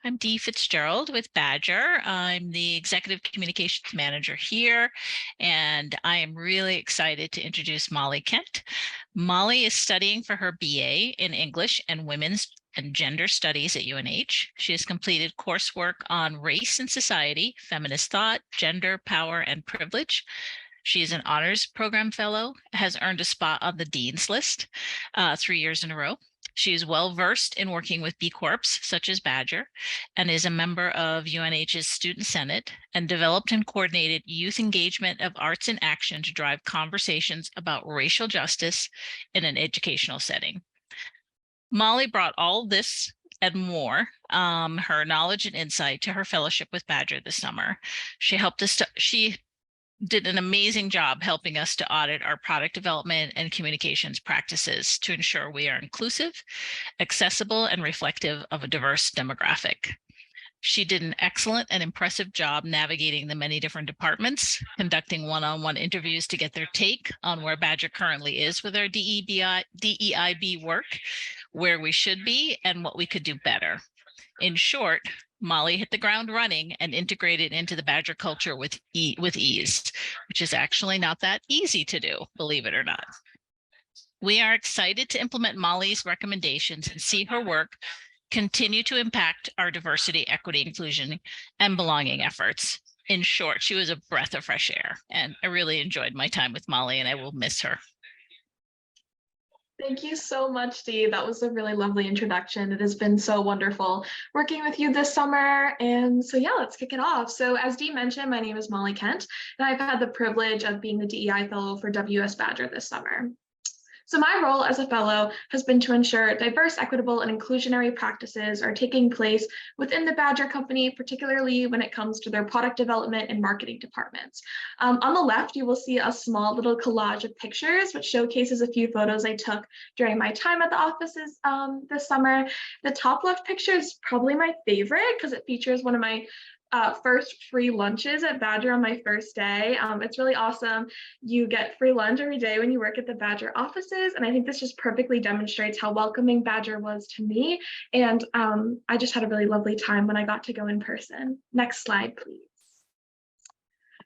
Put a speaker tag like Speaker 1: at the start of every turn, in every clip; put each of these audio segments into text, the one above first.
Speaker 1: I'm Dee Fitzgerald with Badger. I'm the Executive Communications Manager here, and I am really excited to introduce Molly Kent. Molly is studying for her BA in English and Women's and Gender Studies at UNH. She has completed coursework on race and society, feminist thought, gender, power, and privilege. She is an honors program fellow, has earned a spot on the Dean's List 3 years in a row. She is well versed in working with B Corps, such as Badger, and is a member of UNH's Student Senate and developed and coordinated youth engagement of arts in action to drive conversations about racial justice in an educational setting. Molly brought all this and more, her knowledge and insight to her fellowship with Badger this summer. She did an amazing job helping us to audit our product development and communications practices to ensure we are inclusive, accessible, and reflective of a diverse demographic. She did an excellent and impressive job navigating the many different departments, conducting one-on-one interviews to get their take on where Badger currently is with our DEIB work, where we should be, and what we could do better. In short, Molly hit the ground running and integrated into the Badger culture with ease, which is actually not that easy to do, believe it or not. We are excited to implement Molly's recommendations and see her work continue to impact our diversity, equity, inclusion, and belonging efforts. In short, she was a breath of fresh air, and I really enjoyed my time with Molly, and I will miss her.
Speaker 2: Thank you so much, Dee. That was a really lovely introduction. It has been so wonderful working with you this summer. And so yeah, let's kick it off. So as Dee mentioned, my name is Molly Kent, and I've had the privilege of being the DEI Fellow for WS Badger this summer. So my role as a fellow has been to ensure diverse, equitable, and inclusionary practices are taking place within the Badger Company, particularly when it comes to their product development and marketing departments. On the left, you will see a small little collage of pictures, which showcases a few photos I took during my time at the offices this summer. The top left picture is probably my favorite because it features one of my first free lunches at Badger on my first day. It's really awesome. You get free lunch every day when you work at the Badger offices. And I think this just perfectly demonstrates how welcoming Badger was to me. And I just had a really lovely time when I got to go in person. Next slide, please.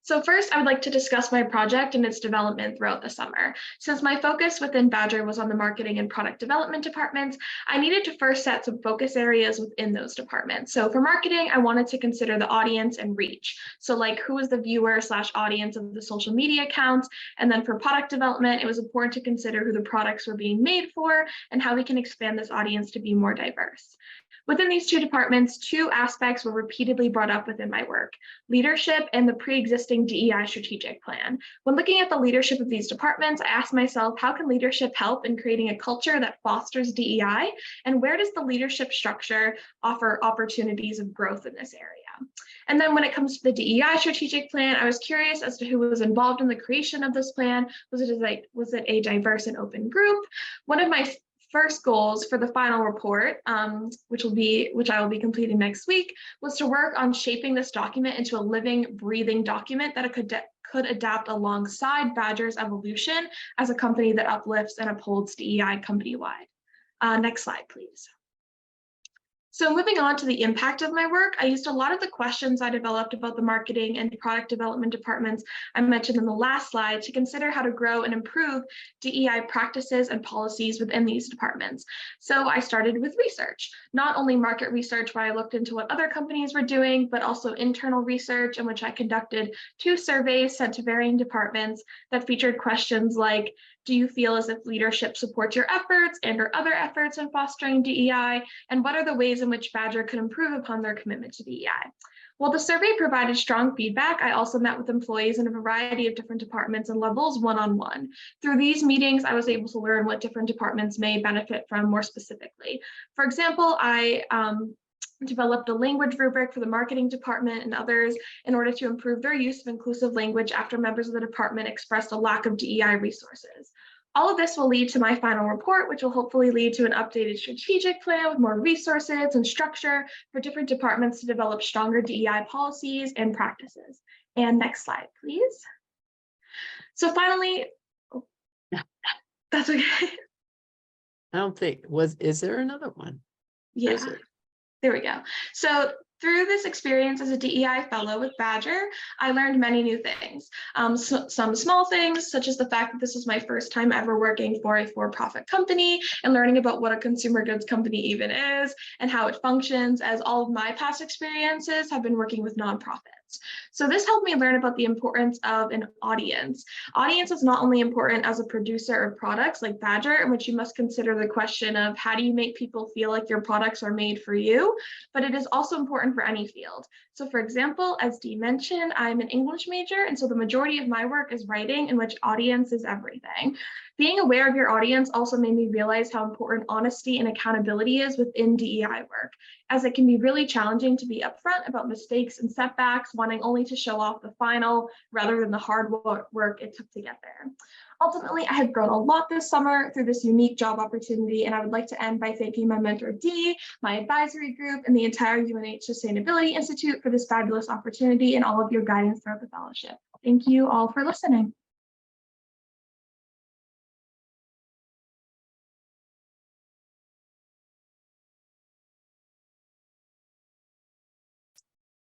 Speaker 2: So first, I would like to discuss my project and its development throughout the summer. Since my focus within Badger was on the marketing and product development departments, I needed to first set some focus areas within those departments. So for marketing, I wanted to consider the audience and reach. So like who is the viewer / audience of the social media accounts. And then for product development, it was important to consider who the products were being made for and how we can expand this audience to be more diverse. Within these two departments, two aspects were repeatedly brought up within my work: leadership and the pre-existing DEI strategic plan. When looking at the leadership of these departments, I asked myself, how can leadership help in creating a culture that fosters DEI? And where does the leadership structure offer opportunities of growth in this area? And then when it comes to the DEI strategic plan, I was curious as to who was involved in the creation of this plan. Was it a diverse and open group? One of my first goals for the final report, which I will be completing next week, was to work on shaping this document into a living, breathing document that it could adapt alongside Badger's evolution as a company that uplifts and upholds DEI company-wide. Next slide, please. So moving on to the impact of my work, I used a lot of the questions I developed about the marketing and product development departments I mentioned in the last slide to consider how to grow and improve DEI practices and policies within these departments. So I started with research, not only market research where I looked into what other companies were doing, but also internal research in which I conducted 2 surveys sent to varying departments that featured questions like, do you feel as if leadership supports your efforts and or other efforts in fostering DEI? And what are the ways in which Badger could improve upon their commitment to DEI? While the survey provided strong feedback, I also met with employees in a variety of different departments and levels one-on-one. Through these meetings, I was able to learn what different departments may benefit from more specifically. For example, I developed a language rubric for the marketing department and others in order to improve their use of inclusive language after members of the department expressed a lack of DEI resources. All of this will lead to my final report, which will hopefully lead to an updated strategic plan with more resources and structure for different departments to develop stronger DEI policies and practices. And next slide, please. So finally, oh, that's okay.
Speaker 3: I don't think, is there another one?
Speaker 2: Yeah. There we go. So through this experience as a DEI fellow with Badger, I learned many new things. Some small things, such as the fact that this was my first time ever working for a for-profit company and learning about what a consumer goods company even is and how it functions, as all of my past experiences have been working with nonprofits. So this helped me learn about the importance of an audience. Audience is not only important as a producer of products like Badger, in which you must consider the question of how do you make people feel like your products are made for you, but it is also important for any field. So for example, as Dee mentioned, I'm an English major, and so the majority of my work is writing, in which audience is everything. Being aware of your audience also made me realize how important honesty and accountability is within DEI work, as it can be really challenging to be upfront about mistakes and setbacks, wanting only to show off the final rather than the hard work it took to get there. Ultimately, I have grown a lot this summer through this unique job opportunity, and I would like to end by thanking my mentor Dee, my advisory group, and the entire UNH Sustainability Institute for this fabulous opportunity and all of your guidance throughout the fellowship. Thank you all for listening.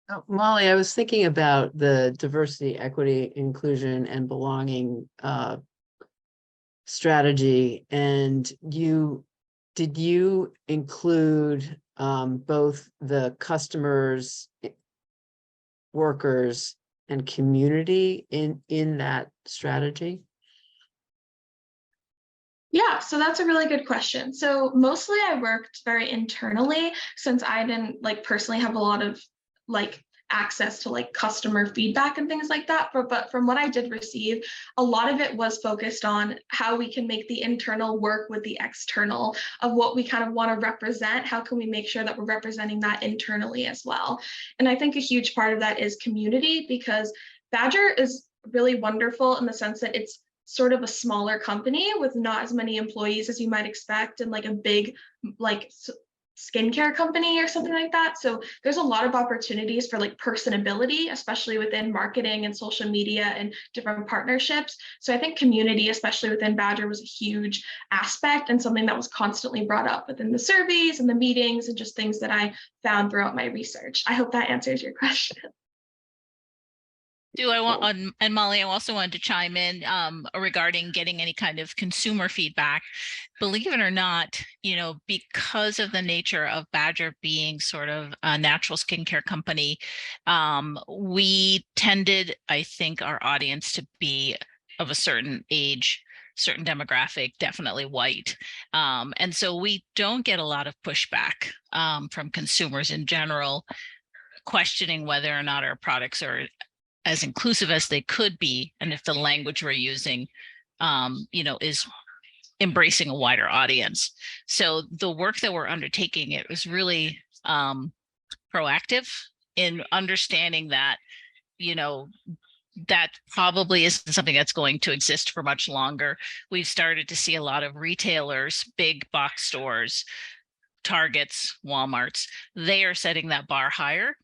Speaker 3: Oh, Molly, I was thinking about the diversity, equity, inclusion, and belonging strategy, and did you include both the customers, workers, and community in that strategy?
Speaker 2: Yeah, so that's a really good question. So mostly I worked very internally, since I didn't personally have a lot of access to customer feedback and things like that. But from what I did receive, a lot of it was focused on how we can make the internal work with the external of what we kind of want to represent. How can we make sure that we're representing that internally as well? And I think a huge part of that is community, because Badger is really wonderful in the sense that it's sort of a smaller company with not as many employees as you might expect in a big skincare company or something like that. So there's a lot of opportunities for personability, especially within marketing and social media and different partnerships. So I think community, especially within Badger, was a huge aspect and something that was constantly brought up within the surveys and the meetings and just things that I found throughout my research. I hope that answers your question.
Speaker 1: And Molly, I also wanted to chime in regarding getting any kind of consumer feedback. Believe it or not, because of the nature of Badger being sort of a natural skincare company, we tended, I think, our audience to be of a certain age, certain demographic, definitely white. And so we don't get a lot of pushback from consumers in general, questioning whether or not our products are as inclusive as they could be, and if the language we're using, is embracing a wider audience. So the work that we're undertaking, it was really proactive in understanding that, that probably isn't something that's going to exist for much longer. We've started to see a lot of retailers, big box stores, Targets, Walmarts, they are setting that bar higher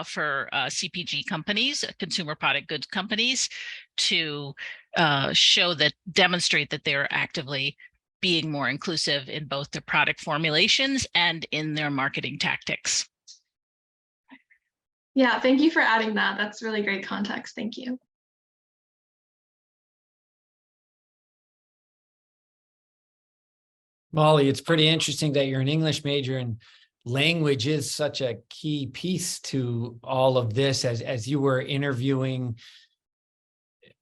Speaker 1: for CPG companies, consumer product goods companies, to demonstrate that they're actively being more inclusive in both their product formulations and in their marketing tactics.
Speaker 2: Yeah, thank you for adding that. That's really great context. Thank you.
Speaker 4: Molly, it's pretty interesting that you're an English major, and language is such a key piece to all of this. As you were interviewing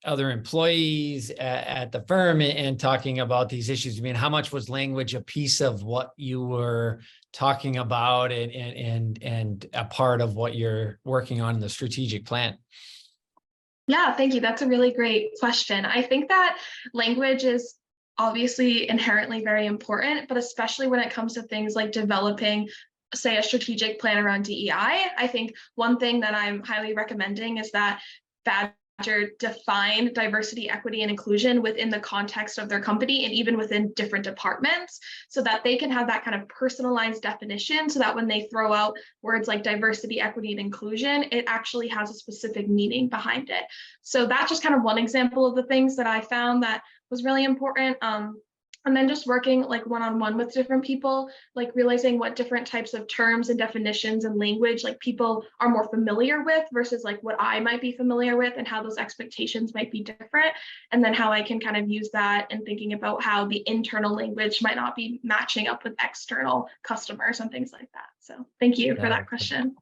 Speaker 4: other employees at the firm and talking about these issues, I mean, how much was language a piece of what you were talking about and a part of what you're working on in the strategic plan?
Speaker 2: Yeah, thank you. That's a really great question. I think that language is obviously inherently very important, but especially when it comes to things like developing, say, a strategic plan around DEI. I think one thing that I'm highly recommending is that Badger define diversity, equity, and inclusion within the context of their company and even within different departments, so that they can have that kind of personalized definition, so that when they throw out words like diversity, equity, and inclusion, it actually has a specific meaning behind it. So that's just kind of one example of the things that I found that was really important. And then just working like one-on-one with different people, like realizing what different types of terms and definitions and language like people are more familiar with versus like what I might be familiar with, and how those expectations might be different. And then how I can kind of use that and thinking about how the internal language might not be matching up with external customers and things like that. So thank you for
Speaker 4: Yeah.
Speaker 2: that question.